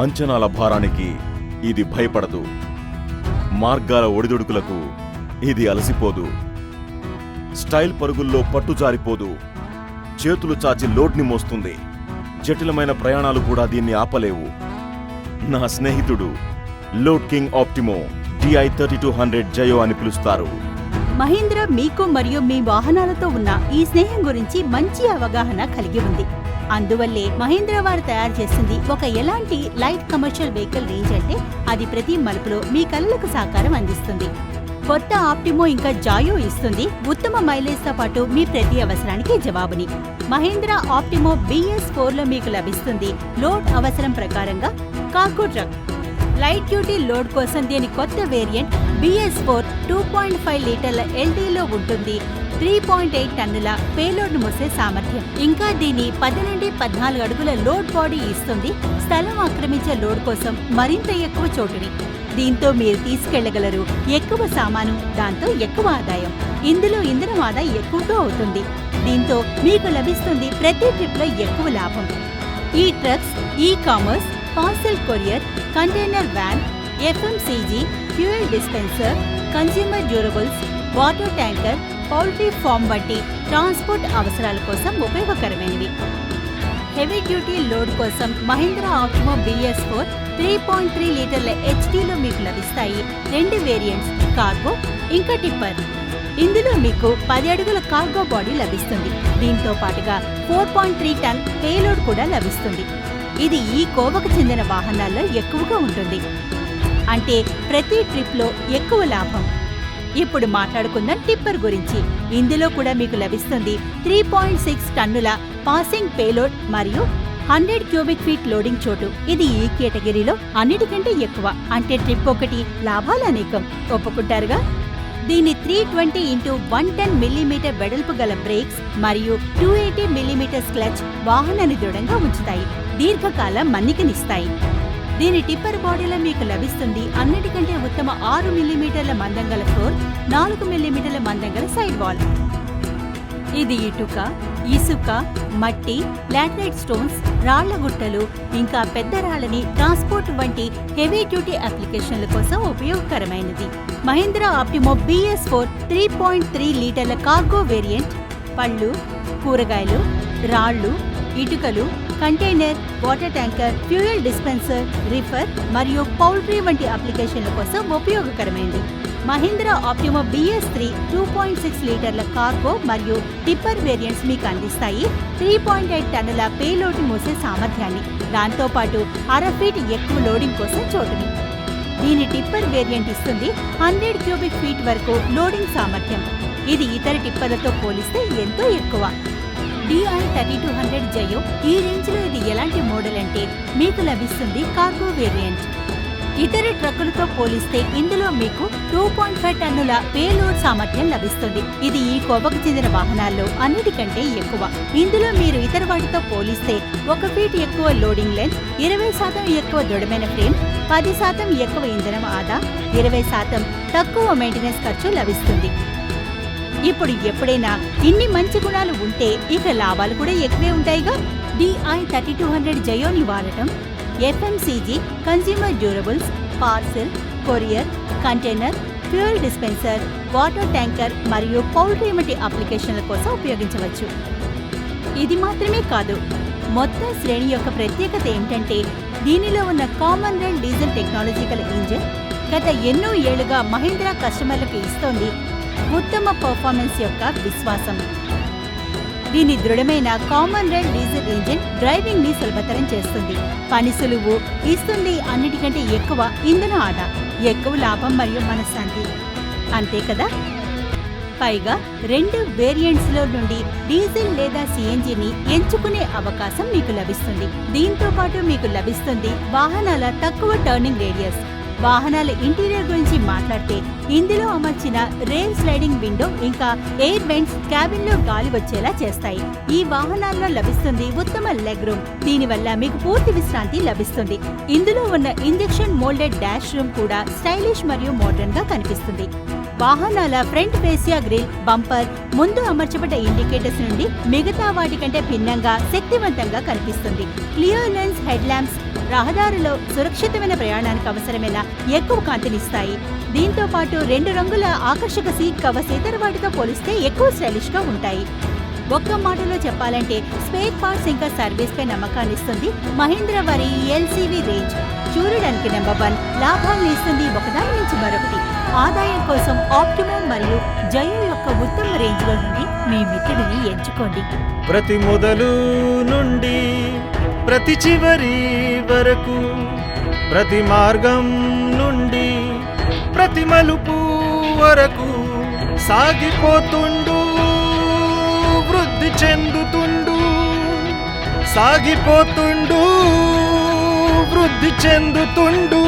అంచనాల భారానికి ఇది భయపడదు. మార్గాల ఒడిదుడుకులకు ఇది అలసిపోదు. స్టైల్ పరుగుల్లో పట్టుజారిపోదు. చేతులు చాచి లోడ్ని మోస్తుంది. జటిలమైన ప్రయాణాలు కూడా దీన్ని ఆపలేవు. నా స్నేహితుడు లోడ్ కింగ్ ఆప్టిమో DI 3200 జయో అని పిలుస్తారు. మహీంద్రా మీకు మరియు మీ వాహనాలతో ఉన్న ఈ స్నేహం గురించి మంచి అవగాహన కలిగి ఉంది. అందువల్లే మహీంద్రా వారు తయారు చేసింది ఒక ఎలాంటి లైట్ కమర్షియల్ వెహికల్ రేంజ్ అంటే అది ప్రతి మలుపులో మీ కలలకు సహకారం అందిస్తుంది. కొత్త ఆప్టిమో ఇంకా జాయో ఇస్తుంది ఉత్తమ మైలేజ్ తో పాటు మీ ప్రతి అవసరానికి జవాబుని. మహీంద్రా ఆప్టిమో BS4లో మీకు లభిస్తుంది లోడ్ అవసరం ప్రకారంగా cargo truck. Light duty load కోసం దీని కొత్త వేరియంట్ BS4 2.5 లీటర్ల LDలో ఉంటుంది. 3.8 టన్నుల పేలోడ్ మోసే సామర్థ్యం. ఇంకా దీని 10 నుండి 14 అడుగుల లోడ్ బాడీ ఇస్తుంది స్థలం ఆక్రమించే లోడ్ కోసం మరింత ఎక్కువ చోటుని. దీంతో మీరు తీసుకెళ్లగలరు ఎక్కువ సామాను, దాంతో ఎక్కువ ఆదాయం. ఇందులో ఇంధనం ఆదా ఎక్కువగా అవుతుంది. దీంతో మీకు లభిస్తుంది ప్రతి ట్రిప్ లో ఎక్కువ లాభం. ఈ trucks e-commerce, parcel courier, container van, FMCG, fuel dispenser, consumer durables, water tanker, poultry farm వంటి ట్రాన్స్పోర్ట్ అవసరాల కోసం ఉపయోగకరమైనవి. హెవీ డ్యూటీ లోడ్ కోసం మహీంద్రా ఆప్టిమో BS4 3.3 లీటర్ల HDలో మీకు లభిస్తాయి 2 వేరియంట్స్, కార్గో ఇంకా టిప్పర్. ఇందులో మీకు 10 అడుగుల కార్గో బాడీ లభిస్తుంది. దీంతో పాటుగా 4.3 టన్ పేలోడ్ కూడా లభిస్తుంది. ఇది ఈ కోవకు చెందిన వాహనాల్లో ఎక్కువగా ఉంటుంది. అంటే ప్రతి ట్రిప్లో ఎక్కువ లాభం. ఇప్పుడు మాట్లాడుకుందాం టిప్పర్ గురించి. ఇందులో కూడా మీకు లభిస్తుంది 3.6 టన్నుల పాసింగ్ పేలోడ్ మరియు 100 క్యూబిక్ ఫీట్ లోడింగ్ చోటు. ఇది ఈ కేటగిరీలో అన్నిటికంటే ఎక్కువ. అంటే ట్రిప్ ఒకటి, లాభాలు అనేకం. ఒప్పుకుంటారుగా? దీని 320 x 110 mm వెడల్పు గల బ్రేక్స్ మరియు 280 mm క్లచ్ వాహనాన్ని దృఢంగా ఉంచుతాయి, దీర్ఘకాలం మన్నికనిస్తాయి. దీని టిప్పర్ బాడీలో మీకు లభిస్తుంది అన్నిటికంటే ఉత్తమ 6 mm మందం గల ఫ్లోర్, 4 mm మందం గల సైడ్ వాల్. ఇది ఇటుక, ఇసుక, మట్టి, లాటరైట్ స్టోన్స్, రాళ్ల గుట్టలు ఇంకా పెద్ద రాళ్లని ట్రాన్స్పోర్ట్ వంటి హెవీ డ్యూటీ అప్లికేషన్ల కోసం ఉపయోగకరమైనది. మహీంద్రా ఆప్టిమో BS4 3.3 లీటర్ల కార్గో వేరియంట్ పళ్ళు, కూరగాయలు, రాళ్లు, ఇటుకలు, container, water tanker, fuel dispenser, refer మరియు పౌల్ట్రీ వంటి అప్లికేషన్ల కోసం ఉపయోగకరమైనది. మహీంద్రా ఆప్టిమో BS3 2.6 లీటర్ల కార్గో మరియు టిప్పర్ వేరియంట్స్ మీకు అందిస్తాయి 3.8 టన్నుల పేలోడ్ మోసే సామర్థ్యాన్ని, దాంతోపాటు 1/2 ఫీట్ ఎక్కువ లోడింగ్ కోసం చోటుని. దీని టిప్పర్ వేరియంట్ ఇస్తుంది 100 క్యూబిక్ ఫీట్ వరకు లోడింగ్ సామర్థ్యం. ఇది ఇతర టిప్పర్లతో పోలిస్తే ఎంతో ఎక్కువ. DI 3200 జయో ఈ రేంజ్ లో ఇది ఎలాంటి మోడల్ అంటే మీకు లభిస్తుంది కార్గో వేరియంట్. ఇతర ట్రక్కులతో పోలిస్తే ఇందులో మీకు 2.5 టన్నుల పేలోడ్ సామర్థ్యం లభిస్తుంది. ఇది ఈ కోవకు చెందిన వాహనాల్లో అన్నిటికంటే ఎక్కువ. ఇందులో మీరు ఇతర వాటితో పోలిస్తే 1 ఫీట్ ఎక్కువ లోడింగ్ లెంత్, 20% ఎక్కువ దృఢమైన ఫ్రేమ్, 10% ఎక్కువ ఇంధనం ఆదా, 20% తక్కువ మెయింటెనెన్స్ ఖర్చు లభిస్తుంది. ఇప్పుడు ఎప్పుడైనా ఇన్ని మంచి గుణాలు ఉంటే ఇక లాభాలు కూడా ఎక్కువే ఉంటాయిగా. DI 3200 జయోని వాడటం FMCG, consumer durables, parcel, courier, container, fuel dispenser, water tanker మరియు పౌల్ట్రీ వంటి అప్లికేషన్ల కోసం ఉపయోగించవచ్చు. ఇది మాత్రమే కాదు, మొత్తం శ్రేణి యొక్క ప్రత్యేకత ఏమిటంటే దీనిలో ఉన్న కామన్ రైల్ డీజిల్ టెక్నాలజీ గల ఇంజిన్ గత ఎన్నో ఏళ్లుగా మహీంద్రా కస్టమర్లకు ఇస్తోంది ఉత్తమ పర్ఫార్మెన్స్ యొక్క విశ్వాసం. దీని దృఢమైన common rail diesel engine driving ని సులభతరం చేస్తుంది, పని సులువు ఇస్తుంది, అన్నిటికంటే ఎక్కువ ఇంధన ఆదా, ఎక్కువ లాభం మరియు మనశ్శాంతి. అంతే కదా? పైగా 2 వేరియంట్స్ లో నుండి డీజిల్ లేదా CNGని ఎంచుకునే అవకాశం మీకు లభిస్తుంది. దీంతో పాటు మీకు లభిస్తుంది వాహనాల తక్కువ టర్నింగ్ రేడియస్. వాహనాల ఇంటీరియర్ గురించి మాట్లాడితే ఇందులో అమర్చిన రేల్ స్లైడింగ్ విండో ఇంకా ఎయిర్ వెంట్స్ క్యాబిన్ లో గాలి వచ్చేలా చేస్తాయి. ఈ వాహనాల్లో లభిస్తుంది ఉత్తమ లెగ్ రూమ్. దీనివల్ల మీకు పూర్తి విశ్రాంతి లభిస్తుంది. ఇందులో ఉన్న ఇంజెక్షన్ మోల్డెడ్ డాష్ రూమ్ కూడా స్టైలిష్ మరియు మోడర్న్ గా కనిపిస్తుంది. వాహనాల ఫ్రంట్ ఫేసియా గ్రిల్, బంపర్, ముందు అమర్చబడ్డ ఇండికేటర్స్ నుండి మిగతా వాటి కంటే భిన్నంగా శక్తివంతంగా కనిపిస్తుంది. క్లియర్ లెన్స్ హెడ్ ల్యాంప్స్ రహదారిలో సురక్షితమైన ప్రయాణానికి అవసరమైన ఎక్కువ కాంతినిస్తాయి. దీంతో పాటు 2 రంగుల ఆకర్షక సీట్ కవర్స్ ఇతర వాటితో పోలిస్తే ఎక్కువ స్టైలిష్ గా ఉంటాయి. ఒక్క మాటలో చెప్పాలంటే స్పేర్ పార్ట్స్ ఇంకా సర్వీస్ పై నమ్మకాన్నిస్తుంది మహీంద్రా వారి ఎల్సీవీ రేంజ్. చూడడానికి నెంబర్ 1, లాభాలను ఇస్తుంది ఒకదాని నుంచి మరొకటి. ఆదాయం కోసం ఆప్టిమమ్ మరియు జయో యొక్క ఉత్తమ రేంజ్ల నుండి మీ మిత్రుడిని ఎంచుకోండి. ప్రతి మొదలు నుండి ప్రతి చివరి వరకు, ప్రతి మార్గం నుండి ప్రతి మలుపు వరకు సాగిపోతుండు, వృద్ధి చెందుతుండు, సాగిపోతుండు, వృద్ధి చెందుతుండు.